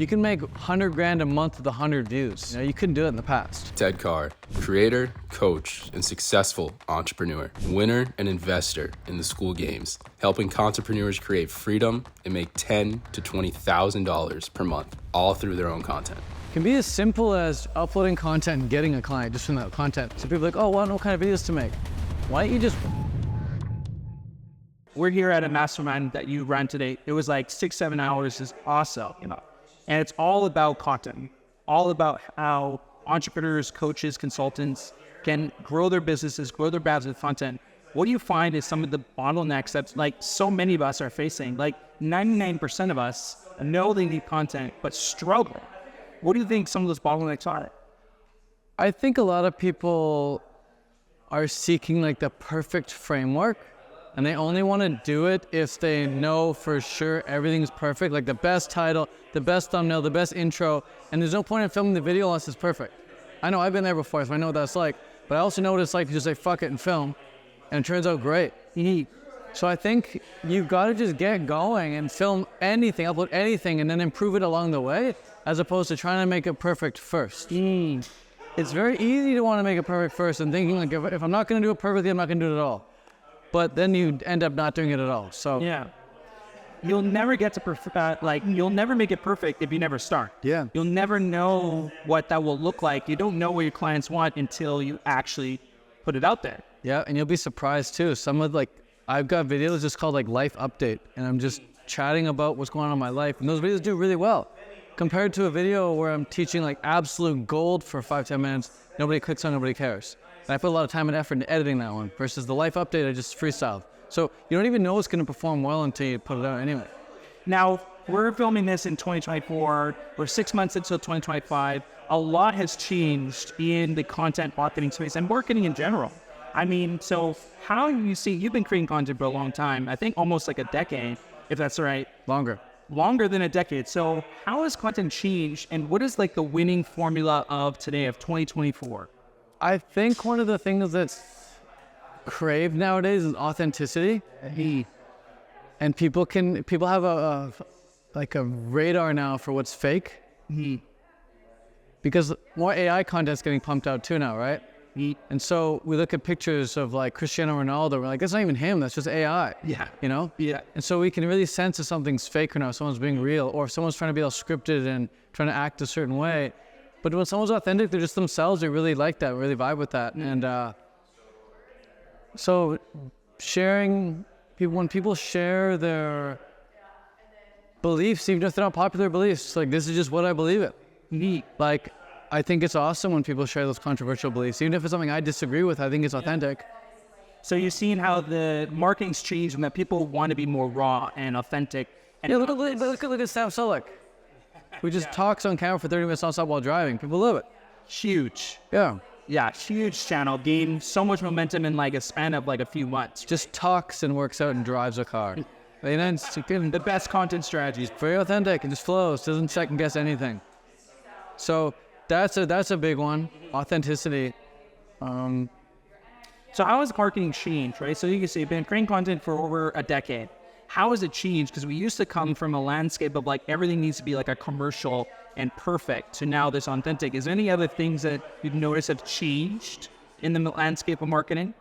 You can make 100 grand a month with 100 views. You couldn't do it in the past. Ted Carr, creator, coach, and successful entrepreneur, winner and investor in the school games, helping entrepreneurs create freedom and make $10,000 to $20,000 per month, all through their own content. It can be as simple as uploading content and getting a client just from that content. So people are like, oh, well, I don't know what kind of videos to make. Why don't you just... We're here at a mastermind that you ran today. It was like 6-7 hours. Is awesome, and it's all about content, all about how entrepreneurs, coaches, consultants can grow their businesses, grow their brands with content. What do you find is some of the bottlenecks that like so many of us are facing? Like 99% of us know they need content, but struggle. What do you think some of those bottlenecks are? I think a lot of people are seeking like the perfect framework, and they only want to do it if they know for sure everything's perfect, like the best title, the best thumbnail, the best intro, and there's no point in filming the video unless it's perfect. I know I've been there before, so I know what that's like, but I also know what it's like to just say fuck it and film, and it turns out great. So I think you've got to just get going and film anything, upload anything, and then improve it along the way, as opposed to trying to make it perfect first. It's very easy to want to make it perfect first and thinking like, if I'm not going to do it perfectly, I'm not going to do it at all. But then you end up not doing it at all. So yeah, you'll never get to perfect. You'll never make it perfect if you never start. Yeah, you'll never know what that will look like. You don't know what your clients want until you actually put it out there. Yeah, and you'll be surprised too. Some of I've got videos just called like life update, and I'm just chatting about what's going on in my life, and those videos do really well compared to a video where I'm teaching like absolute gold for 5-10 minutes. Nobody clicks on, nobody cares. And I put a lot of time and effort into editing that one versus the life update I just freestyled. So you don't even know it's going to perform well until you put it out anyway. Now, we're filming this in 2024. We're 6 months until 2025. A lot has changed in the content marketing space and marketing in general. I mean, so how you see, you've been creating content for a long time, I think almost like a decade, if that's right. Longer than a decade. So how has content changed, and what is like the winning formula of today, of 2024? I think one of the things that's craved nowadays is authenticity. And people have a radar now for what's fake. Because more AI content's getting pumped out too now, right? And so we look at pictures of like Cristiano Ronaldo, we're like, that's not even him, that's just AI. Yeah. Yeah. And so we can really sense if something's fake or not, if someone's being real, or if someone's trying to be all scripted and trying to act a certain way. But when someone's authentic, they're just themselves, they really like that, really vibe with that. And so when people share their beliefs, even if they're not popular beliefs, like this is just what I believe in. Like, I think it's awesome when people share those controversial beliefs. Even if it's something I disagree with, I think it's authentic. So you've seen how the marketing's changed and that people want to be more raw and authentic. And yeah, look at Sam Sulek. We just talks on camera for 30 minutes nonstop while driving. People love it. Huge. Yeah, huge channel. Gained so much momentum in like a span of like a few months. Just talks and works out and drives a car. And then the best content strategies. Very authentic and just flows. Doesn't second guess anything. So that's a big one. Authenticity. So how has marketing changed, right? So you can say you've been creating content for over a decade. How has it changed? Because we used to come from a landscape of like everything needs to be like a commercial and perfect to now this authentic. Is there any other things that you've noticed have changed in the landscape of marketing?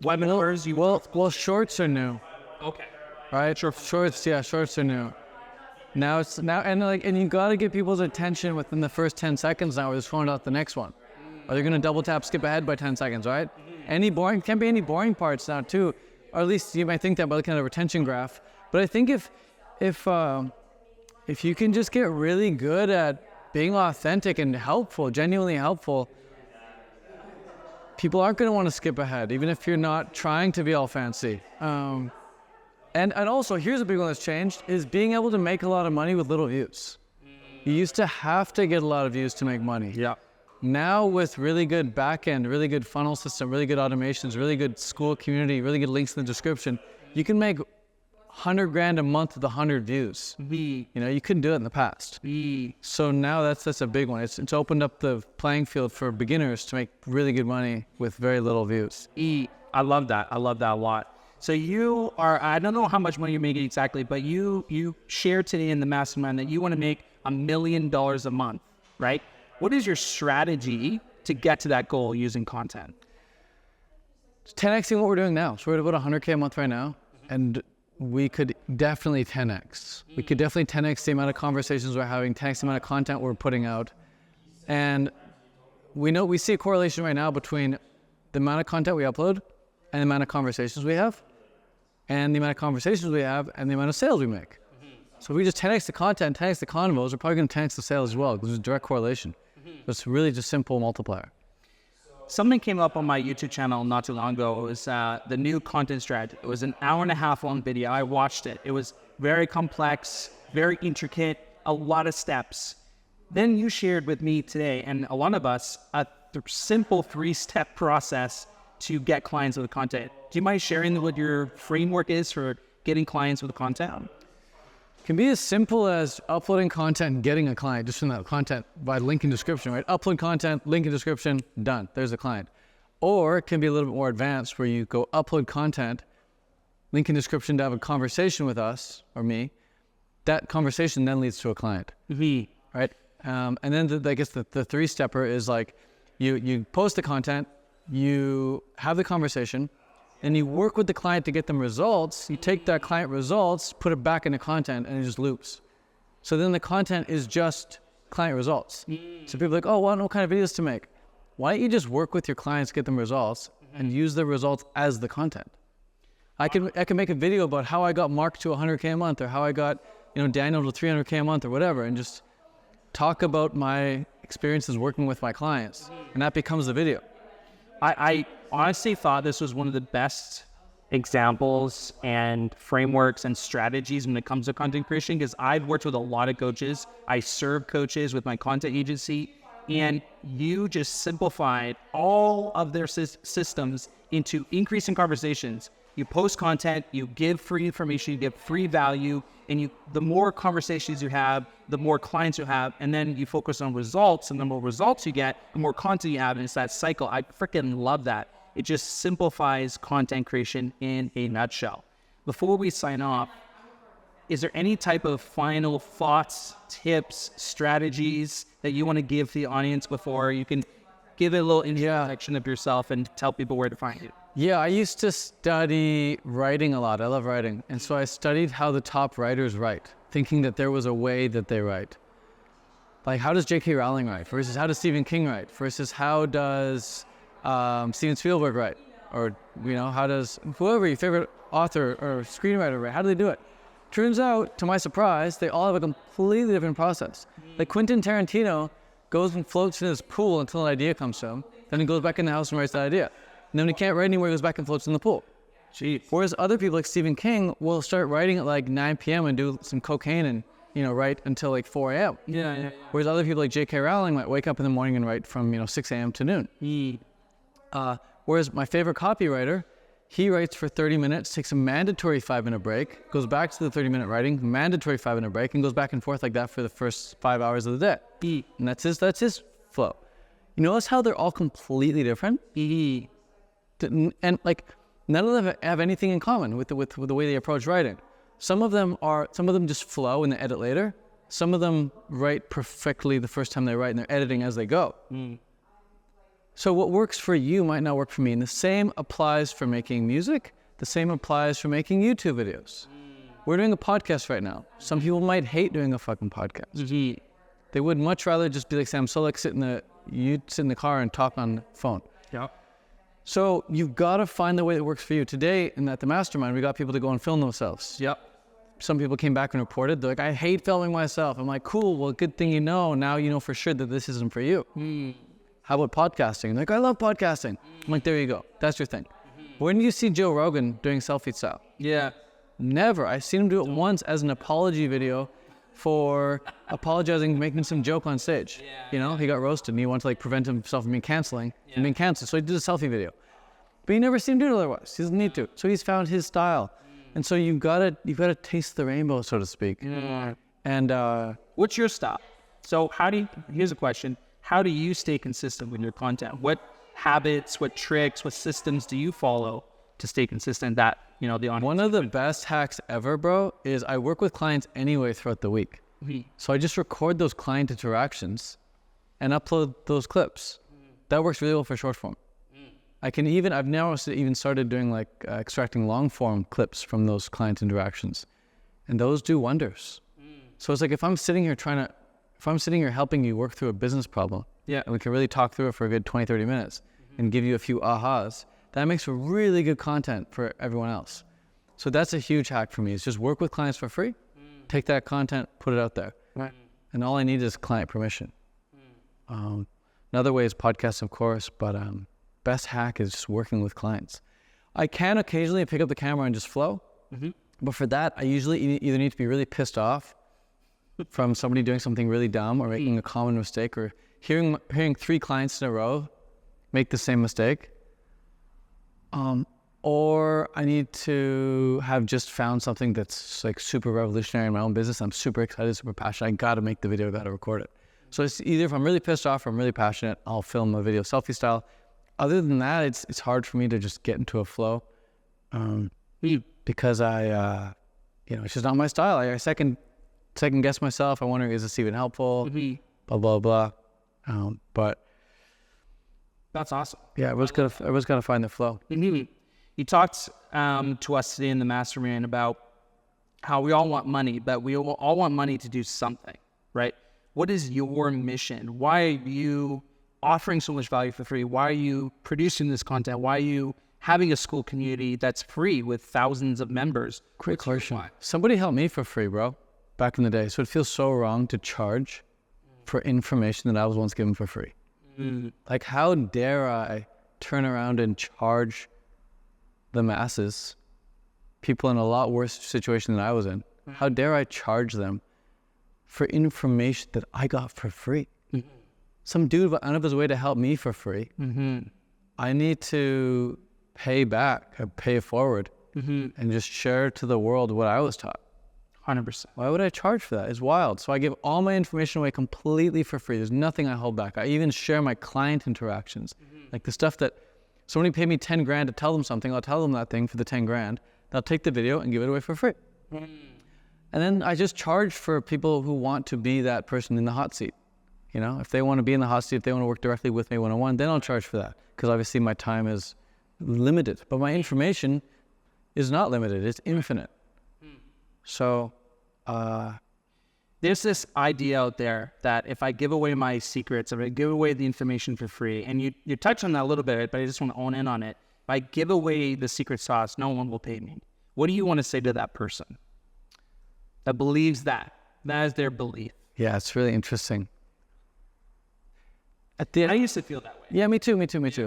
Webinars? Well, shorts are new. Okay. Right? Shorts are new. Now and you got to get people's attention within the first 10 seconds now, or they're throwing out the next one. Or they're going to double tap, skip ahead by 10 seconds, right? Can't be any boring parts now too. Or at least you might think that by looking at a retention graph. But I think if you can just get really good at being authentic and helpful, genuinely helpful, people aren't going to want to skip ahead, even if you're not trying to be all fancy. And also, here's a big one that's changed, is being able to make a lot of money with little views. You used to have to get a lot of views to make money. Yeah. Now with really good backend, really good funnel system, really good automations, really good school community, really good links in the description, you can make 100 grand a month with 100 views. You couldn't do it in the past. So now that's a big one. It's opened up the playing field for beginners to make really good money with very little views. I love that. I love that a lot. So you are, I don't know how much money you're making exactly, but you shared today in the mastermind that you want to make $1 million a month, right? What is your strategy to get to that goal using content? 10xing what we're doing now. So we're at about 100K a month right now, and we could definitely 10x. We could definitely 10x the amount of conversations we're having, 10x the amount of content we're putting out. And we see a correlation right now between the amount of content we upload and the amount of conversations we have, and the amount of conversations we have and the amount of sales we make. So if we just 10x the content, 10x the convos, we're probably going to 10x the sales as well, because there's a direct correlation. So it's really just simple multiplier. Something came up on my YouTube channel not too long ago. It was the new content strategy. It was an hour and a half long video. I watched it. It was very complex, very intricate, a lot of steps. Then you shared with me today, and a lot of us, a simple 3-step process to get clients with the content. Do you mind sharing what your framework is for getting clients with the content? Can be as simple as uploading content and getting a client just from that content by link in description, right? Upload content, link in description, done. There's a client. Or it can be a little bit more advanced where you go upload content, link in description to have a conversation with us or me. That conversation then leads to a client, right? And then I guess the 3-stepper is like you post the content, you have the conversation, and you work with the client to get them results. You take that client results, put it back into content, and it just loops. So then the content is just client results. So people are like, oh, well, I don't know what kind of videos to make. Why don't you just work with your clients, get them results, and use the results as the content? I can make a video about how I got Mark to 100K a month, or how I got Daniel to 300K a month, or whatever, and just talk about my experiences working with my clients, and that becomes the video. I honestly thought this was one of the best examples and frameworks and strategies when it comes to content creation, because I've worked with a lot of coaches. I serve coaches with my content agency, and you just simplified all of their systems into increasing conversations. You post content, you give free information, you give free value, and the more conversations you have, the more clients you have, and then you focus on results, and the more results you get, the more content you have, and it's that cycle. I freaking love that. It just simplifies content creation in a nutshell. Before we sign off, is there any type of final thoughts, tips, strategies that you want to give the audience before you can give it a little introduction of yourself and tell people where to find you? Yeah, I used to study writing a lot. I love writing. And so I studied how the top writers write, thinking that there was a way that they write. Like, how does J.K. Rowling write versus how does Stephen King write versus how does Steven Spielberg write? Or, how does whoever your favorite author or screenwriter write? How do they do it? Turns out, to my surprise, they all have a completely different process. Like Quentin Tarantino goes and floats in his pool until an idea comes to him. Then he goes back in the house and writes that idea. And then when he can't write anymore, he goes back and floats in the pool. Whereas other people like Stephen King will start writing at like 9 p.m. and do some cocaine and, write until like 4 a.m. Yeah. Whereas other people like J.K. Rowling might wake up in the morning and write from, 6 a.m. to noon. Whereas my favorite copywriter, he writes for 30 minutes, takes a mandatory 5-minute break, goes back to the 30-minute writing, mandatory 5-minute break, and goes back and forth like that for the first 5 hours of the day. And that's his flow. You notice how they're all completely different? And like none of them have anything in common with the way they approach writing. Some of them just flow and they edit later. Some of them write perfectly the first time they write and they're editing as they go. So what works for you might not work for me. And the same applies for making music. The same applies for making YouTube videos. We're doing a podcast right now. Some people might hate doing a fucking podcast. They would much rather just be like Sam Sulek, sit in the car and talk on the phone. Yeah. So you've got to find the way that works for you. Today, at the mastermind, we got people to go and film themselves. Yep. Some people came back and reported, they're like, I hate filming myself. I'm like, cool, well, good thing now you know for sure that this isn't for you. How about podcasting? They're like, I love podcasting. I'm like, there you go. That's your thing. When do you see Joe Rogan doing selfie style? Yeah. Never. I've seen him do it once as an apology video for apologizing, making some joke on stage. He got roasted and he wanted to prevent himself from being canceled. So he did a selfie video. But you never see him do it otherwise. He doesn't need to. So he's found his style. And so you've got to taste the rainbow, so to speak. And what's your style? So here's a question. How do you stay consistent with your content? What habits, what tricks, what systems do you follow to stay consistent that, the audience? One of the best hacks ever, bro, is I work with clients anyway throughout the week. So I just record those client interactions and upload those clips. That works really well for short form. I've now even started doing like extracting long form clips from those client interactions, and those do wonders. So it's like if I'm sitting here helping you work through a business problem, and we can really talk through it for a good 20, 30 minutes and give you a few ahas, that makes for really good content for everyone else. So that's a huge hack for me. Is just work with clients for free, take that content, put it out there. Right. And all I need is client permission. Another way is podcasts, of course, but best hack is just working with clients. I can occasionally pick up the camera and just flow, but for that, I usually either need to be really pissed off from somebody doing something really dumb or making a common mistake, or hearing 3 clients in a row make the same mistake, or I need to have just found something that's like super revolutionary in my own business. I'm super excited, super passionate. I got to make the video, got to record it. So it's either if I'm really pissed off or I'm really passionate, I'll film a video selfie style. Other than that, it's hard for me to just get into a flow because it's just not my style. I second guess myself. I wonder, is this even helpful? Blah, blah, blah. But that's awesome. Yeah, I was gonna find the flow. You talked to us today in the mastermind about how we all want money, but we all want money to do something, right? What is your mission? Why are you offering so much value for free? Why are you producing this content? Why are you having a school community that's free with thousands of members? Great question. Somebody helped me for free, bro, back in the day. So it feels so wrong to charge for information that I was once given for free. Like, how dare I turn around and charge the masses, people in a lot worse situation than I was in? How dare I charge them for information that I got for free? Some dude went out of his way to help me for free. I need to pay back, pay forward, and just share to the world what I was taught. 100%. Why would I charge for that? It's wild. So I give all my information away completely for free. There's nothing I hold back. I even share my client interactions. Like the stuff that somebody paid me 10 grand to tell them something, I'll tell them that thing for the 10 grand. They'll take the video and give it away for free. And then I just charge for people who want to be that person in the hot seat. You know, if they want to be in the hot seat, if they want to work directly with me one-on-one, then I'll charge for that. Because obviously my time is limited, but my information is not limited, it's infinite. So there's this idea out there that if I give away my secrets, if I give away the information for free, and you touched on that a little bit, but I just want to own in on it. If I give away the secret sauce, no one will pay me. What do you want to say to that person that believes that? That is their belief. Yeah, it's really interesting. I used to feel that way. Yeah, me too.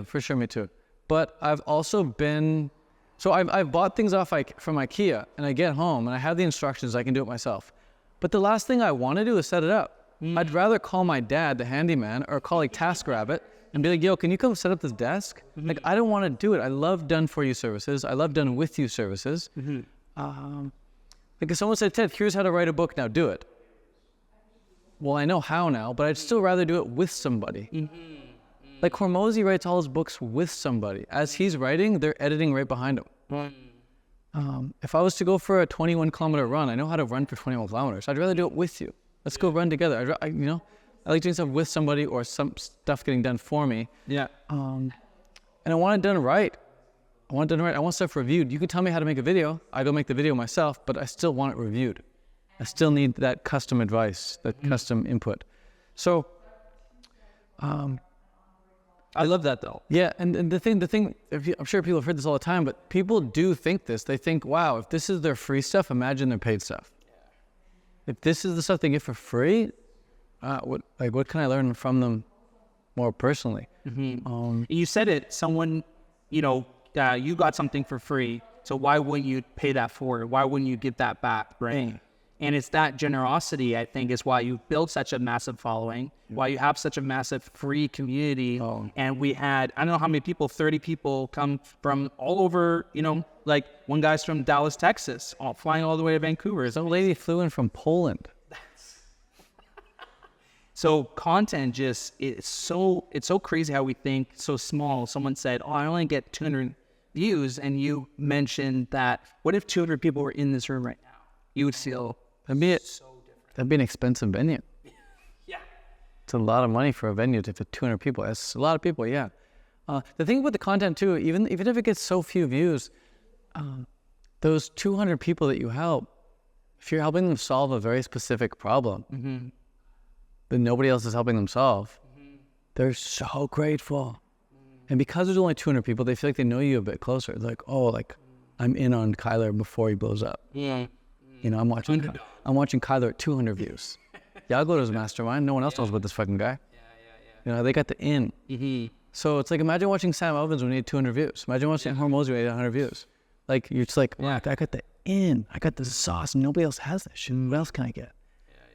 For sure, me too. But I've also been, so I've bought things off from IKEA, and I get home and I have the instructions, I can do it myself. But the last thing I want to do is set it up. I'd rather call my dad, the handyman, or call like TaskRabbit and be like, yo, can you come set up this desk? Like, I don't want to do it. I love done-for-you services. I love done-with-you services. Like if someone said, Ted, here's how to write a book, now do it. Well, I know how now, but I'd still rather do it with somebody. Like Hormozy writes all his books with somebody. As he's writing, they're editing right behind him. If I was to go for a 21-kilometer run, I know how to run for 21 kilometers. I'd rather do it with you. Let's go run together. I like doing stuff with somebody or some stuff getting done for me. Yeah. And I want it done right. I want stuff reviewed. You can tell me how to make a video. I go make the video myself, but I still want it reviewed. I still need that custom advice, that custom input. So, I love that though. Yeah, and the thing, I'm sure people have heard this all the time, but people do think this. They think, wow, if this is their free stuff, imagine their paid stuff. If this is the stuff they get for free, what can I learn from them more personally? You said it, someone, you got something for free, so why wouldn't you pay that forward? Why wouldn't you give that back, right? And it's that generosity, I think, is why you've built such a massive following, why you have such a massive free community. And we had, I don't know how many people, 30 people come from all over, like one guy's from Dallas, Texas, flying all the way to Vancouver. Some lady flew in from Poland. So content it's so crazy how we think so small. Someone said, I only get 200 views. And you mentioned that, what if 200 people were in this room right now? You would feel so different. That'd be an expensive venue. Yeah. It's a lot of money for a venue to fit 200 people. That's a lot of people, yeah. The thing with the content too, even if it gets so few views, those 200 people that you help, if you're helping them solve a very specific problem that nobody else is helping them solve, they're so grateful. And because there's only 200 people, they feel like they know you a bit closer. They're like, oh, like I'm in on Kyler before he blows up. Yeah. You know, I'm watching Kyler at 200 views. Yeah, I'll go to his mastermind. No one else knows about this fucking guy. You know, they got the in. So it's like, imagine watching Sam Elvins when he had 200 views. Imagine watching Hormozy when he had 100 views. Like, you're just like, I got the in. I got the sauce. Nobody else has that shit. What else can I get?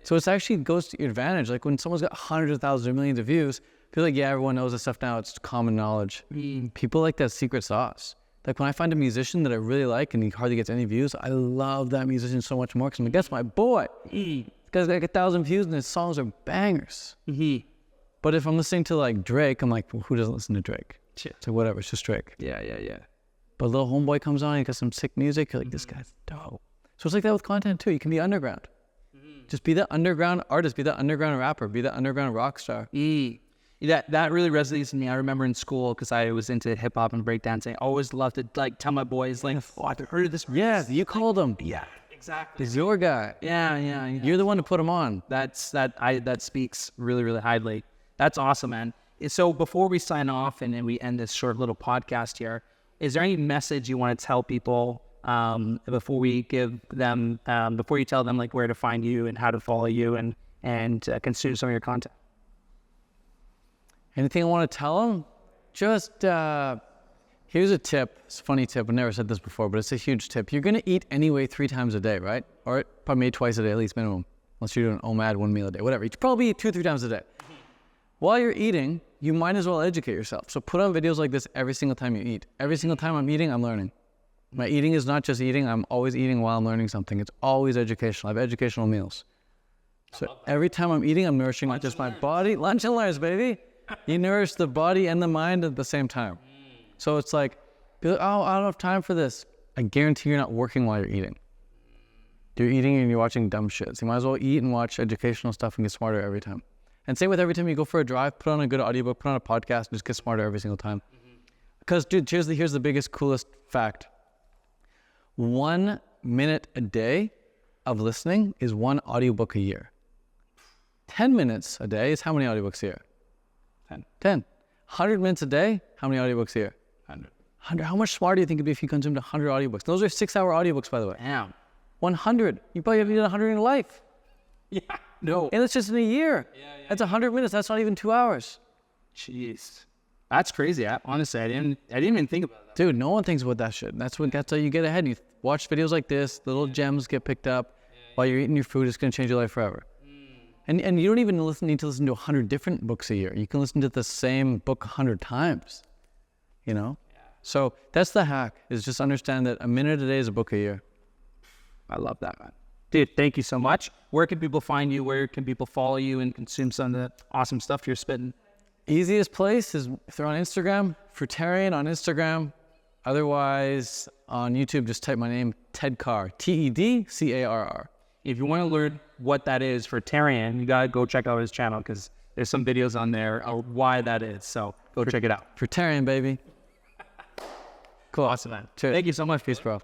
So it's actually goes to your advantage. Like when someone's got hundreds of thousands or millions of views, I feel like, yeah, everyone knows this stuff now. It's common knowledge. People like that secret sauce. Like when I find a musician that I really like and he hardly gets any views, I love that musician so much more because I'm like, that's my boy. This guy's got like 1,000 views and his songs are bangers. But if I'm listening to like Drake, I'm like, well, who doesn't listen to Drake? So whatever, it's just Drake. Yeah. But Little Homeboy comes on, he got some sick music, you're like, this guy's dope. So it's like that with content too. You can be underground. Just be that underground artist, be that underground rapper, be that underground rock star. That really resonates with me. I remember in school, because I was into hip hop and breakdancing, I always loved to like tell my boys, like, oh, I've heard of this. Yeah, you called him. Yeah, exactly. He's your guy. Yeah. You're the one to put him on. That speaks really, really highly. That's awesome, man. So before we sign off and then we end this short little podcast here, is there any message you want to tell people before we give them, before you tell them like where to find you and how to follow you and consume some of your content? Anything I want to tell them? Just, here's a tip. It's a funny tip. I've never said this before, but it's a huge tip. You're going to eat anyway 3 times a day, right? Or probably maybe twice a day, at least minimum. Unless you're doing OMAD, 1 meal a day, whatever. You probably eat 2-3 times a day. While you're eating, you might as well educate yourself. So put on videos like this every single time you eat. Every single time I'm eating, I'm learning. My eating is not just eating. I'm always eating while I'm learning something. It's always educational. I have educational meals. So every time I'm eating, I'm nourishing not just my body. Lunch and learns, baby. You nourish the body and the mind at the same time. So it's like, oh, I don't have time for this. I guarantee you're not working while you're eating. You're eating and you're watching dumb shit. So you might as well eat and watch educational stuff and get smarter every time. And same with every time you go for a drive, put on a good audiobook, put on a podcast, and just get smarter every single time. Because, dude, here's the biggest, coolest fact. 1 minute a day of listening is 1 audiobook a year. 10 minutes a day is how many audiobooks a year? 10. 100 minutes a day, how many audiobooks a year? 100. How much smarter do you think it'd be if you consumed 100 audiobooks? Those are 6-hour audiobooks, by the way. Damn. 100. You probably haven't done 100 in your life. Yeah. No. And that's just in a year. That's 100 minutes. That's not even 2 hours. Jeez. That's crazy. Honestly, I didn't even think about that. Dude, no one thinks about that shit. That's how you get ahead. You watch videos like this, little gems get picked up while you're eating your food. It's going to change your life forever. And you don't even need to listen to 100 different books a year. You can listen to the same book 100 times, you know? So that's the hack, is just understand that a minute a day is a book a year. I love that, man. Dude, thank you so much. Where can people find you? Where can people follow you and consume some of the awesome stuff you're spitting? Easiest place is if they're on Instagram, Fruitarian on Instagram. Otherwise, on YouTube, just type my name, Ted Carr, TEDCARR. If you want to learn what that is for Tarian, you got to go check out his channel because there's some videos on there of why that is. So go check it out. Fruitarian, baby. Cool. Awesome, man. Cheers. Thank you so much. Peace, bro.